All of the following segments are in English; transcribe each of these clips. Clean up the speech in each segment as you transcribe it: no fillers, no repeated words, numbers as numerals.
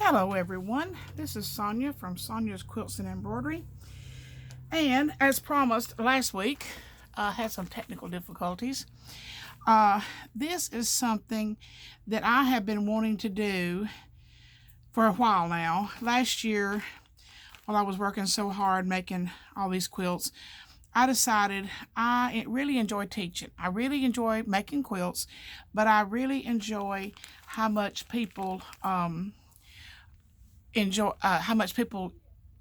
Hello everyone, this is Sonya from Sonya's Quilts and Embroidery, and as promised last week, I had some technical difficulties. This is something that I have been wanting to do for a while now. Last year, while I was working so hard making all these quilts, I decided I really enjoy teaching. I really enjoy making quilts, but I really enjoy how much people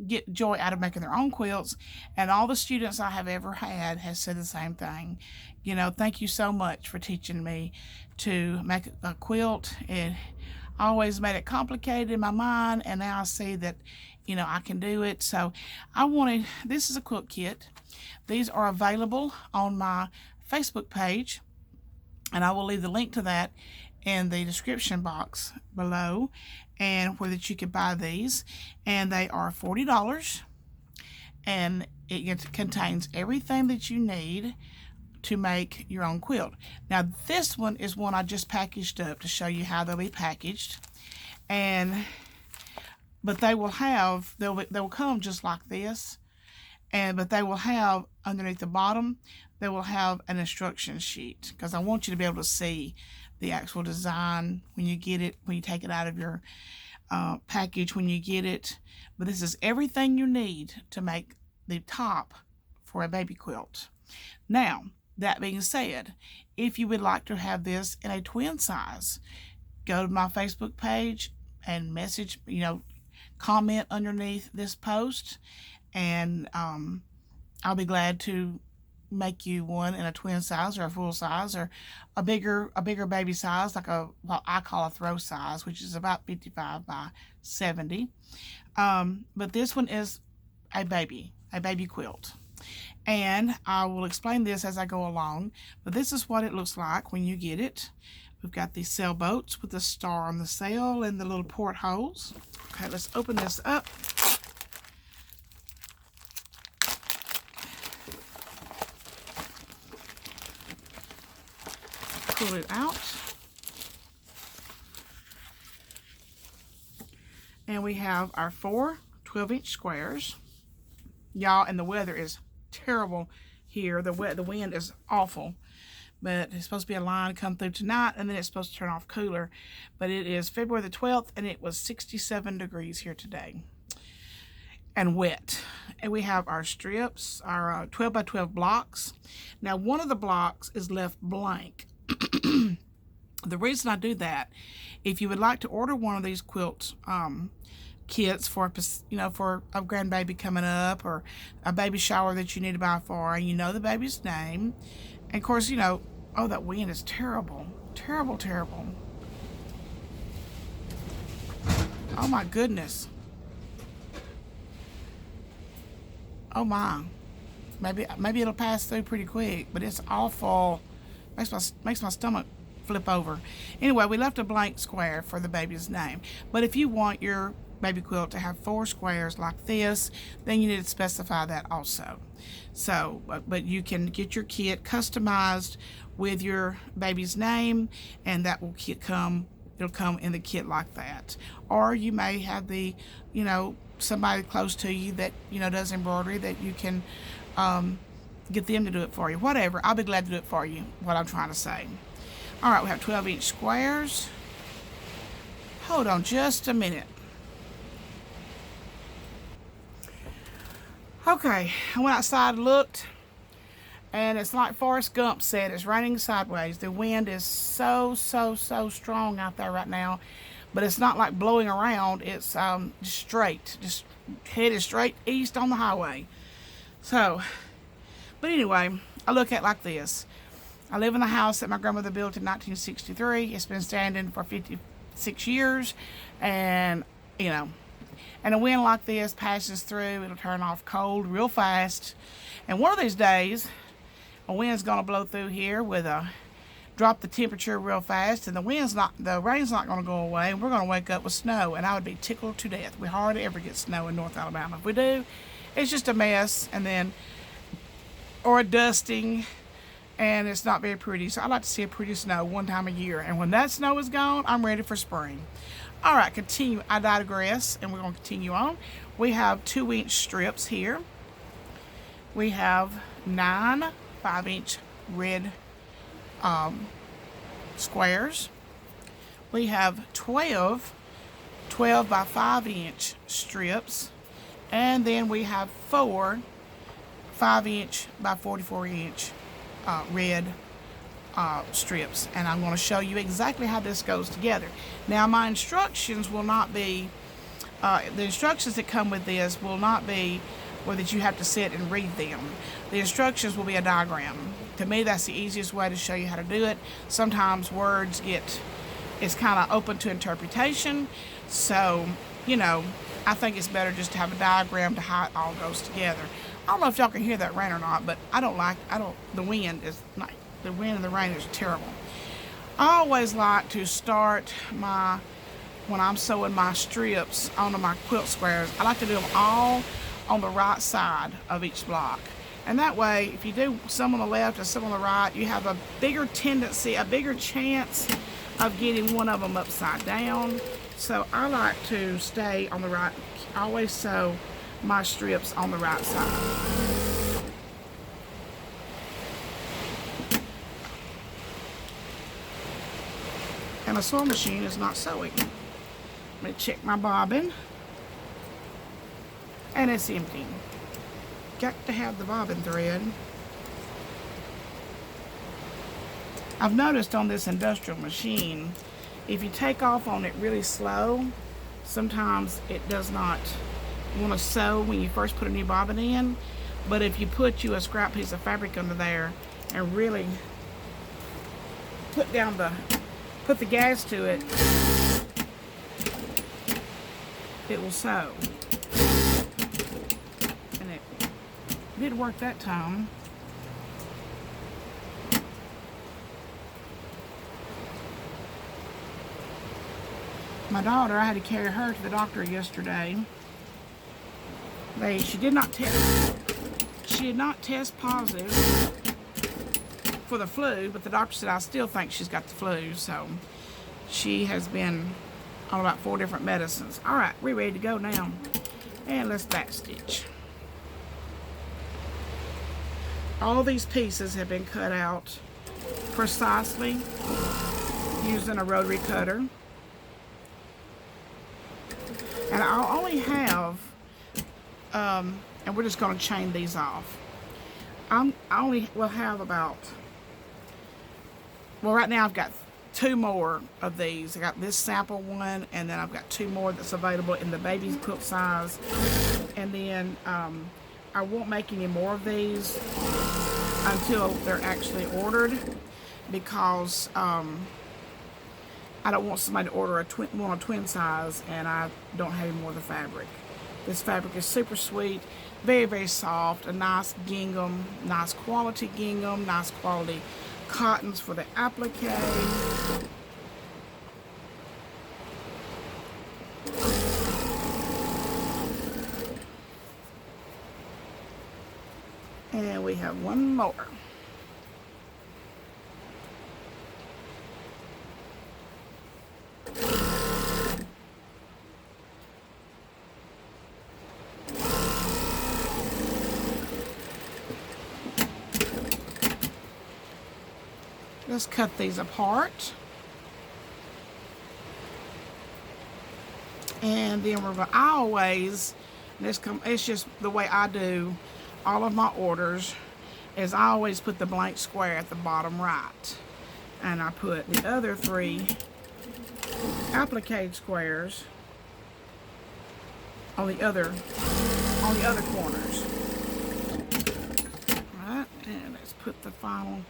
get joy out of making their own quilts, and all the students I have ever had has said the same thing. You know, thank you so much for teaching me to make a quilt. It always made it complicated in my mind, and now I see that, you know, I can do it. So this is a quilt kit. These are available on my Facebook page, and I will leave the link to that in the description box below, and where that you can buy these, and they are $40, and it contains everything that you need to make your own quilt. Now this one is one I just packaged up to show you how they'll be packaged, but they will come just like this, but they will have underneath the bottom, they will have an instruction sheet, because I want you to be able to see the actual design when you get it, when you take it out of your package when you get it. But this is everything you need to make the top for a baby quilt. Now, that being said, if you would like to have this in a twin size, go to my Facebook page and message, comment underneath this post, and I'll be glad to make you one in a twin size or a full size or a bigger baby size, like what I call a throw size, which is about 55 by 70. But this one is a baby quilt, and I will explain this as I go along. But this is what it looks like when you get it. We've got these sailboats with the star on the sail and the little portholes. Okay, let's open this up. Pull it out, and we have our 4 12-inch squares, y'all. And the weather is terrible here. The wind is awful, but it's supposed to be a line come through tonight, and then it's supposed to turn off cooler. But it is February the 12th, and it was 67 degrees here today, and wet. And we have our strips, our 12 by 12 blocks. Now, one of the blocks is left blank. The reason I do that, if you would like to order one of these quilt kits for for a grandbaby coming up, or a baby shower that you need to buy for, and you know the baby's name, and of course, oh, that wind is terrible, terrible. Oh my goodness. Oh my. Maybe it'll pass through pretty quick, but it's awful. Makes my stomach flip over. Anyway, we left a blank square for the baby's name. But if you want your baby quilt to have 4 squares like this, then you need to specify that also. So, but you can get your kit customized with your baby's name, and that will it'll come in the kit like that. Or you may have somebody close to you that does embroidery, that you can get them to do it for you. Whatever, I'll be glad to do it for you, what I'm trying to say. All right, we have 12-inch squares. Hold on just a minute. Okay, I went outside and looked, and it's like Forrest Gump said, it's raining sideways. The wind is so strong out there right now, but it's not like blowing around. It's just headed straight east on the highway. So, but anyway, I look at it like this. I live in the house that my grandmother built in 1963. It's been standing for 56 years, and and a wind like this passes through, it'll turn off cold real fast. And one of these days, a wind's gonna blow through here drop the temperature real fast, and the rain's not gonna go away, and we're gonna wake up with snow, and I would be tickled to death. We hardly ever get snow in North Alabama. If we do, it's just a mess, or a dusting, and it's not very pretty. So I like to see a pretty snow one time a year, and when that snow is gone, I'm ready for spring. All right, continue. I digress, and we're going to continue on. We have 2-inch strips here. We have 9 5-inch red squares. We have 12 by 5-inch strips, and then we have 4 5-inch by 44-inch red strips, and I'm going to show you exactly how this goes together. Now, my instructions will not be the instructions that come with this will not be that you have to sit and read them. The instructions will be a diagram. To me, that's the easiest way to show you how to do it. Sometimes words it's kind of open to interpretation, so I think it's better just to have a diagram to how it all goes together. I don't know if y'all can hear that rain or not, but the wind and the rain is terrible. I always like to start when I'm sewing my strips onto my quilt squares, I like to do them all on the right side of each block. And that way, if you do some on the left and some on the right, you have a bigger chance of getting one of them upside down. So I like to stay on the right, always sew my strips on the right side. And the sewing machine is not sewing. Let me check my bobbin. And it's empty. Got to have the bobbin thread. I've noticed on this industrial machine, if you take off on it really slow, sometimes it does not want to sew when you first put a new bobbin in. But if you put a scrap piece of fabric under there and really put the gas to it, it will sew. And it did work that time. My daughter, I had to carry her to the doctor yesterday. She did not test positive for the flu, but the doctor said I still think she's got the flu, so she has been on about 4 different medicines. All right, we're ready to go now, and let's back stitch. All these pieces have been cut out precisely using a rotary cutter. And I'll only have, and we're just going to chain these off. I only will have about, well, right now I've got 2 more of these. I got this sample one, and then I've got 2 more that's available in the baby's quilt size. And then I won't make any more of these until they're actually ordered, because I don't want somebody to order a twin size and I don't have any more of the fabric. This fabric is super sweet, very, very soft, a nice gingham, nice quality gingham, nice quality cottons for the applique. And we have 1 more. Let's cut these apart. And then we're going to always, it's just the way I do all of my orders, is I always put the blank square at the bottom right. And I put the other 3 applique squares on the other corners. Alright, and let's put the final.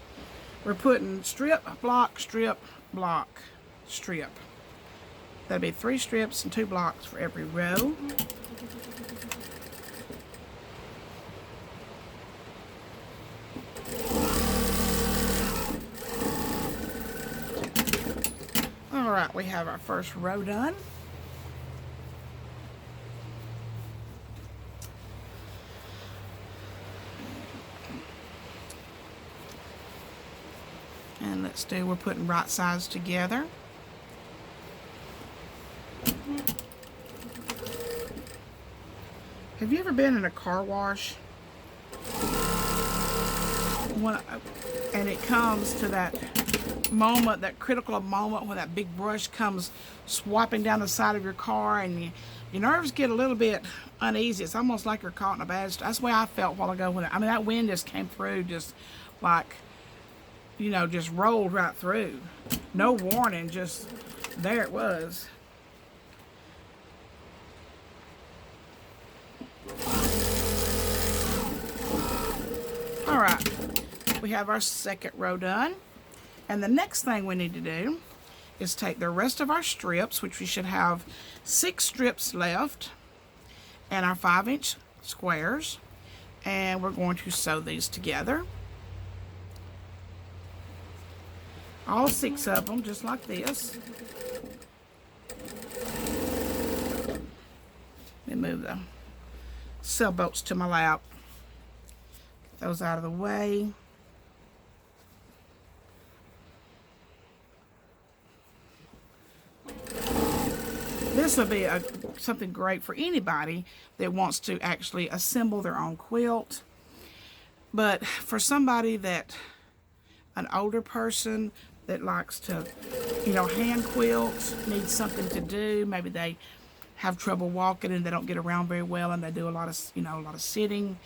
We're putting strip, block, strip, block, strip. That'll be 3 strips and 2 blocks for every row. Alright, we have our first row done. And we're putting right sides together. Have you ever been in a car wash? And it comes to that moment, that critical moment when that big brush comes swiping down the side of your car, and your nerves get a little bit uneasy. It's almost like you're caught in a bad storm. That's the way I felt a while ago when I mean, that wind just came through, just like, you know, just rolled right through. No warning, just there it was. All right, we have our second row done. And the next thing we need to do is take the rest of our strips, which we should have 6 strips left, and our 5-inch squares, and we're going to sew these together. All 6 of them, just like this. Let me move the sailboats to my lap. Get those out of the way. This will be something great for anybody that wants to actually assemble their own quilt. But for somebody an older person that likes to, you know, hand quilt, needs something to do, maybe they have trouble walking and they don't get around very well and they do a lot of, you know, a lot of sitting,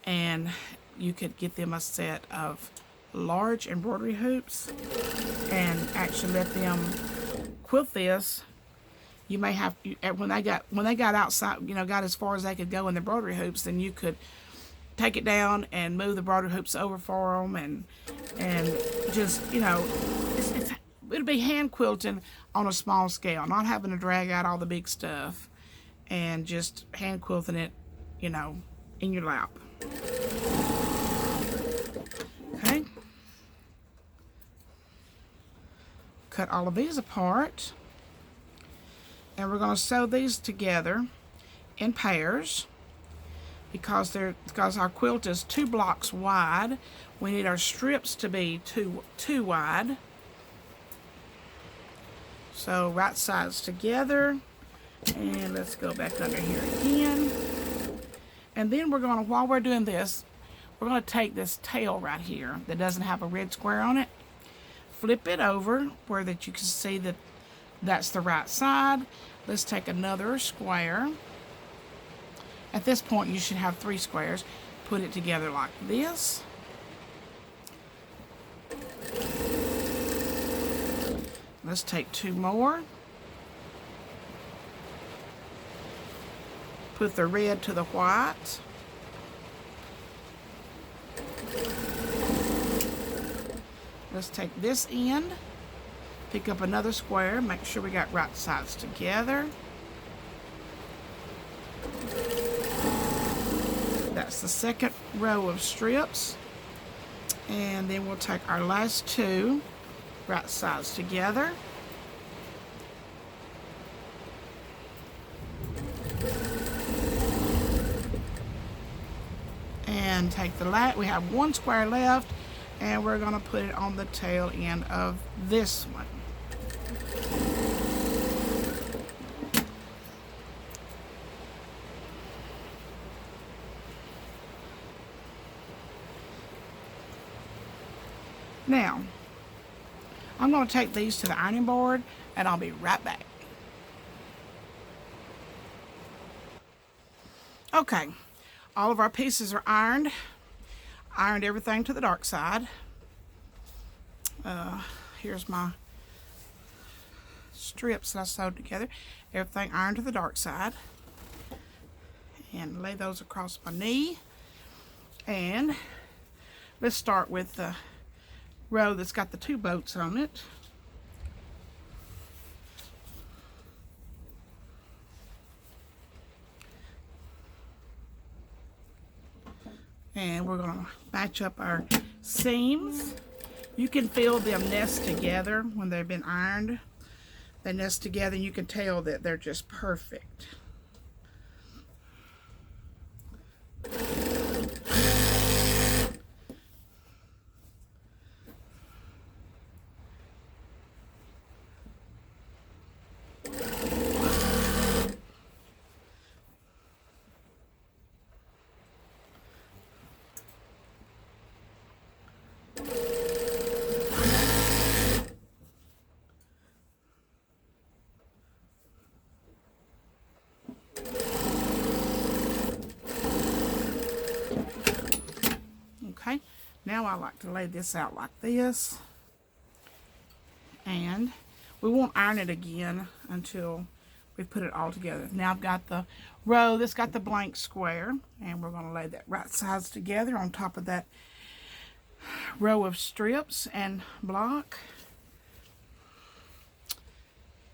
and you could get them a set of large embroidery hoops and actually let them quilt this. You may have, when they got outside, you know, got as far as they could go in the embroidery hoops, then you could take it down and move the embroidery hoops over for them, and just, you know, it'll be hand quilting on a small scale, not having to drag out all the big stuff, and just hand quilting it, you know, in your lap. Okay. Cut all of these apart. And we're going to sew these together in pairs because our quilt is 2 blocks wide. We need our strips to be two wide. So right sides together, and let's go back under here again. And then we're going to, while we're doing this, we're going to take this tail right here that doesn't have a red square on it, flip it over where that you can see that that's the right side. Let's take another square. At this point, you should have 3 squares. Put it together like this. Let's take 2 more. Put the red to the white. Let's take this end. Pick up another square, make sure we got right sides together. That's the second row of strips. And then we'll take our last 2 right sides together. And take we have 1 square left, and we're going to put it on the tail end of this one. Now, I'm going to take these to the ironing board, and I'll be right back. Okay, all of our pieces are ironed. Ironed everything to the dark side. Here's my strips that I sewed together. Everything ironed to the dark side. And lay those across my knee. And let's start with the row that's got the 2 boats on it. And we're going to match up our seams. You can feel them nest together when they've been ironed. They nest together and you can tell that they're just perfect. now I like to lay this out like this. And we won't iron it again until we put it all together. Now I've got the row that's got the blank square, and we're going to lay that right sides together on top of that row of strips and block.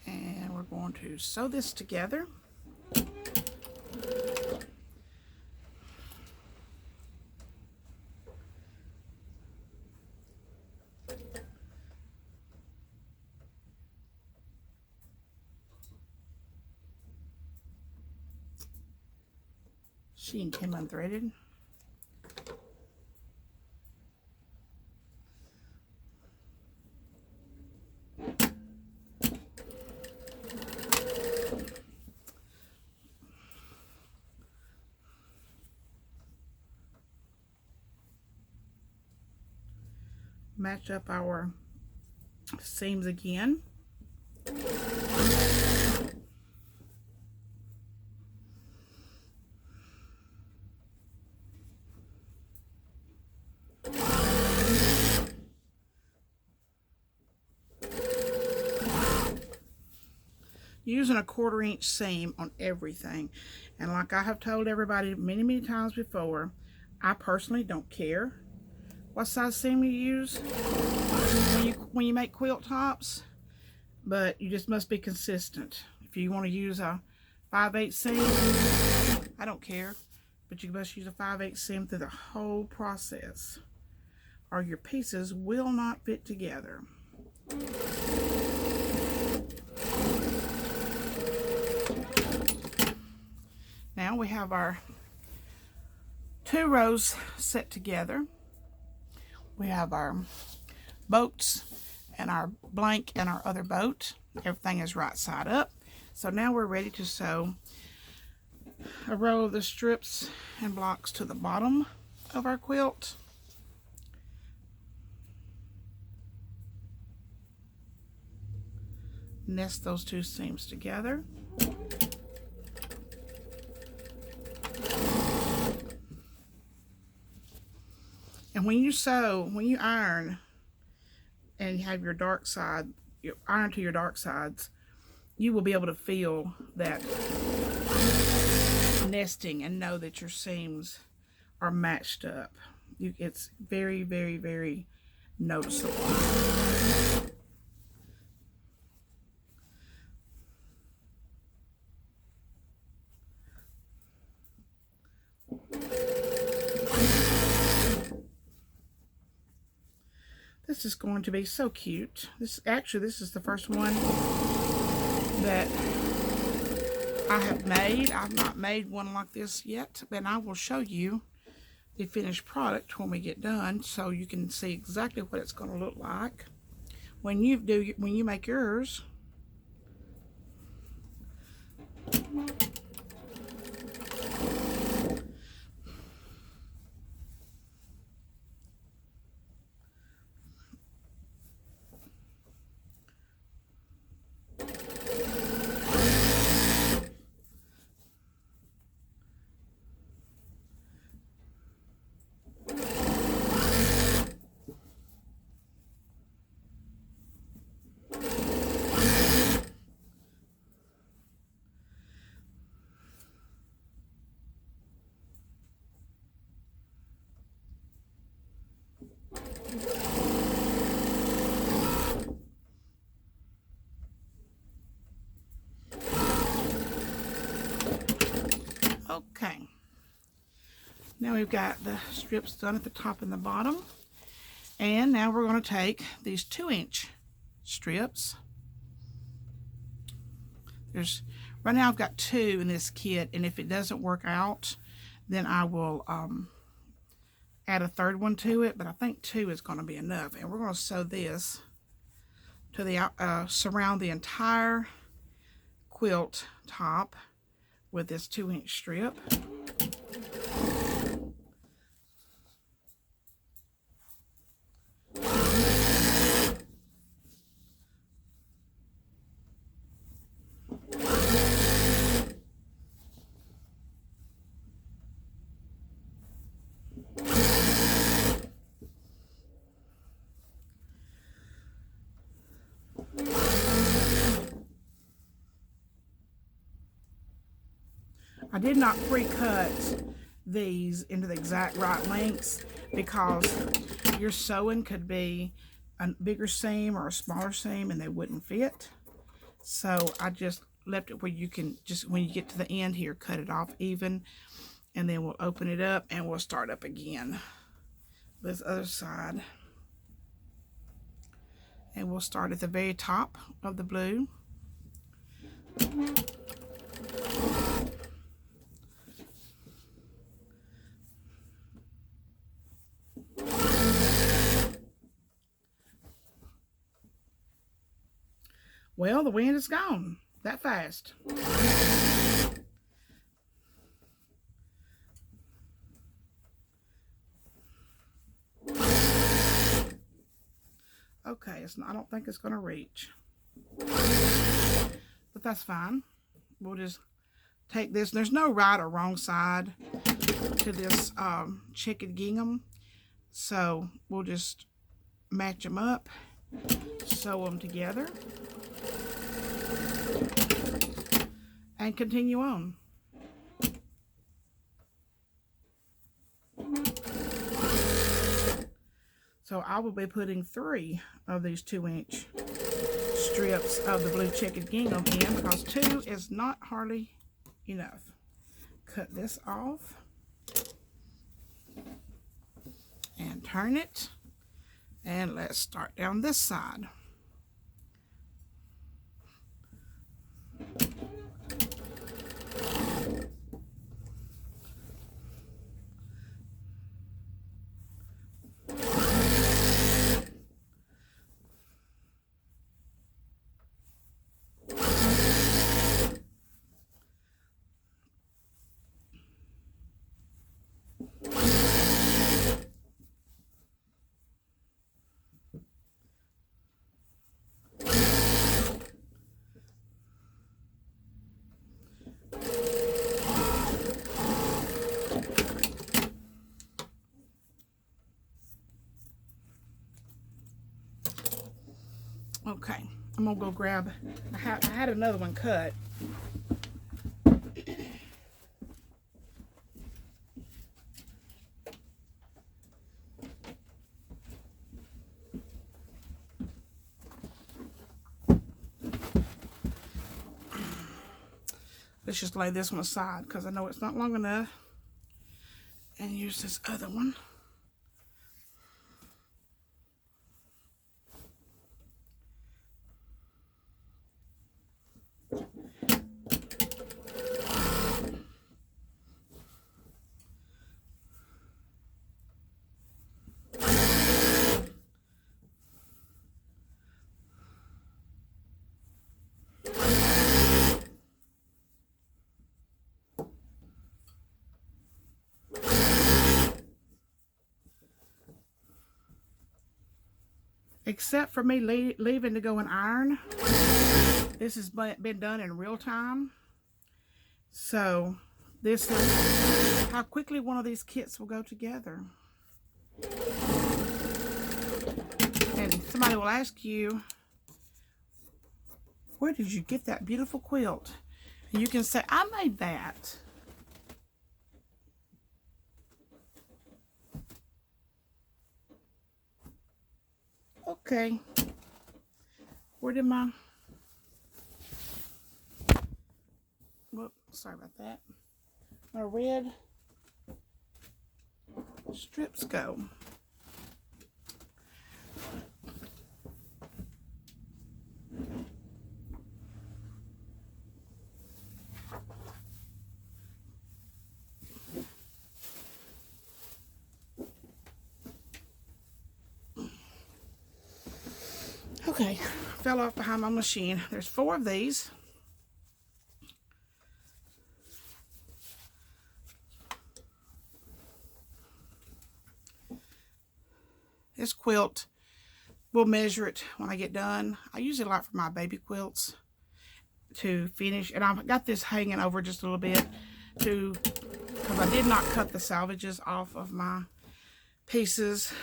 And we're going to sew this together. She came unthreaded. Match up our seams again. Using a 1/4 inch seam on everything, and like I have told everybody many times before, I personally don't care what size seam you use when you make quilt tops, but you just must be consistent. If you want to use a 5/8 seam, I don't care, but you must use a 5/8 seam through the whole process, or your pieces will not fit together. Now we have our 2 rows set together. We have our boats and our blank and our other boat. Everything is right side up. So now we're ready to sew a row of the strips and blocks to the bottom of our quilt. Nest those 2 seams together. And when you sew, when you iron and you have your dark side, you iron to your dark sides, you will be able to feel that nesting and know that your seams are matched up. It's very noticeable. This is going to be so cute. This is the first one that I have made. I've not made one like this yet, but I will show you the finished product when we get done, so you can see exactly what it's going to look like when you make yours. Okay, now we've got the strips done at the top and the bottom, and now we're going to take these 2-inch strips. Right now I've got 2 in this kit, and if it doesn't work out, then I will add a 3rd one to it, but I think 2 is going to be enough. And we're going to sew this to the surround the entire quilt top with this 2-inch strip. I did not pre-cut these into the exact right lengths because your sewing could be a bigger seam or a smaller seam and they wouldn't fit. So I just left it where you can just, when you get to the end here, cut it off even, and then we'll open it up and we'll start up again this other side. And we'll start at the very top of the blue. Well, the wind is gone that fast. Okay, it's not, I don't think it's going to reach, but that's fine. We'll just take this. There's no right or wrong side to this checkered gingham, so we'll just match them up, sew them together, and continue on. So I will be putting 3 of these 2-inch strips of the blue checkered gingham in because 2 is not hardly enough. Cut this off and turn it, and let's start down this side. Okay, I'm gonna go grab, I had another one cut. Let's just lay this one aside because I know it's not long enough, and use this other one. Except for me leaving to go and iron, this has been done in real time. So this is how quickly one of these kits will go together. And somebody will ask you, where did you get that beautiful quilt? And you can say, I made that. Okay, where did my, whoop, sorry about that, my red strips go? Okay, fell off behind my machine. There's 4 of these. This quilt, we'll measure it when I get done. I use it a lot for my baby quilts to finish. And I've got this hanging over just a little bit because I did not cut the salvages off of my pieces.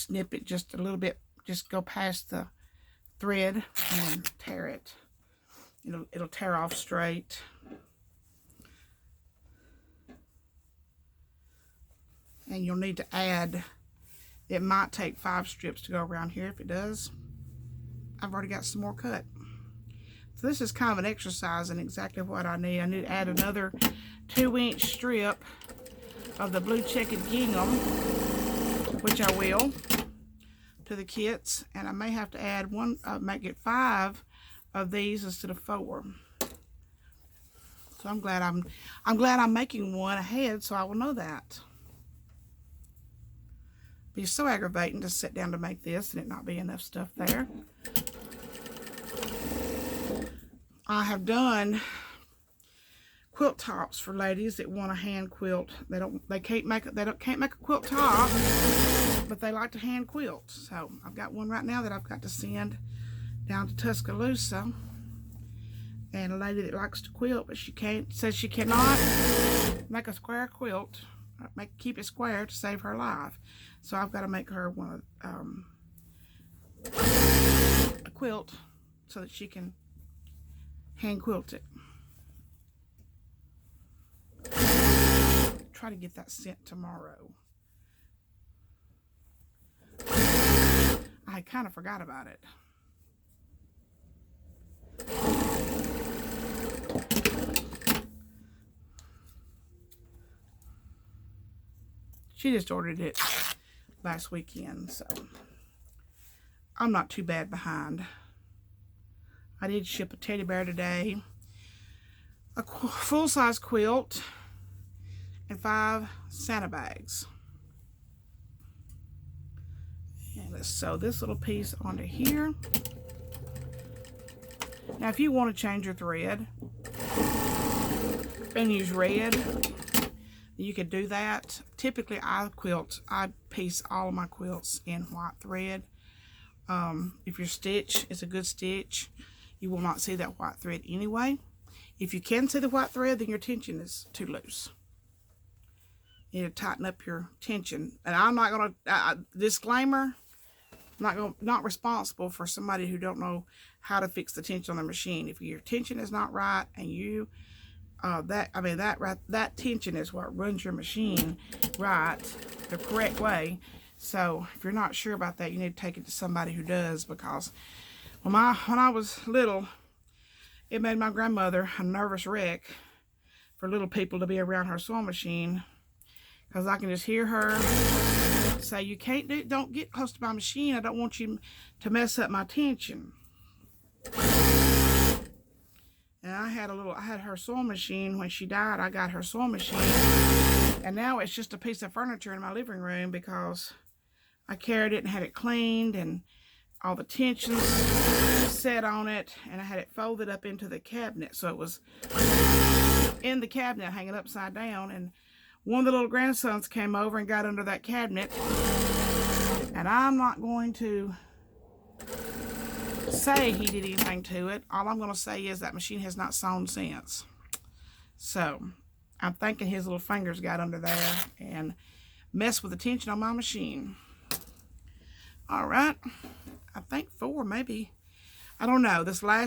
snip it just a little bit, just go past the thread and then tear it. It'll tear off straight. And you'll need to add, it might take 5 strips to go around here. If it does, I've already got some more cut. So this is kind of an exercise in exactly what I need. I need to add another 2-inch strip of the blue checkered gingham, which I will, to the kits. And I may have to add one, make it 5 of these instead of 4. So I'm glad I'm making one ahead, so I will know that. Be so aggravating to sit down to make this and it not be enough stuff there. I have done quilt tops for ladies that want a hand quilt. They can't make a quilt top, but they like to hand quilt. So I've got one right now that I've got to send down to Tuscaloosa. And a lady that likes to quilt, but says she cannot make a square quilt, keep it square to save her life. So I've got to make her one a quilt so that she can hand quilt it. Try to get that sent tomorrow. I kind of forgot about it. She just ordered it last weekend, so I'm not too bad behind. I did ship a teddy bear today, a full-size quilt, and 5 Santa bags. And let's sew this little piece onto here. Now, if you want to change your thread and use red, you could do that. Typically, I piece all of my quilts in white thread. If your stitch is a good stitch, you will not see that white thread anyway. If you can see the white thread, then your tension is too loose. You need to tighten up your tension. And I'm not going to, disclaimer, I'm not responsible for somebody who don't know how to fix the tension on the machine. If your tension is not right and you that tension is what runs your machine right the correct way. So if you're not sure about that, you need to take it to somebody who does, because when I was little, it made my grandmother a nervous wreck for little people to be around her sewing machine, because I can just hear her say, don't get close to my machine. I don't want you to mess up my tension. And I had her sewing machine. When she died, I got her sewing machine. And now it's just a piece of furniture in my living room because I carried it and had it cleaned and all the tensions set on it. And I had it folded up into the cabinet. So it was in the cabinet hanging upside down. And one of the little grandsons came over and got under that cabinet. And I'm not going to say he did anything to it. All I'm going to say is that machine has not sewn since. So I'm thinking his little fingers got under there and messed with the tension on my machine. All right, I think 4 maybe. I don't know. This last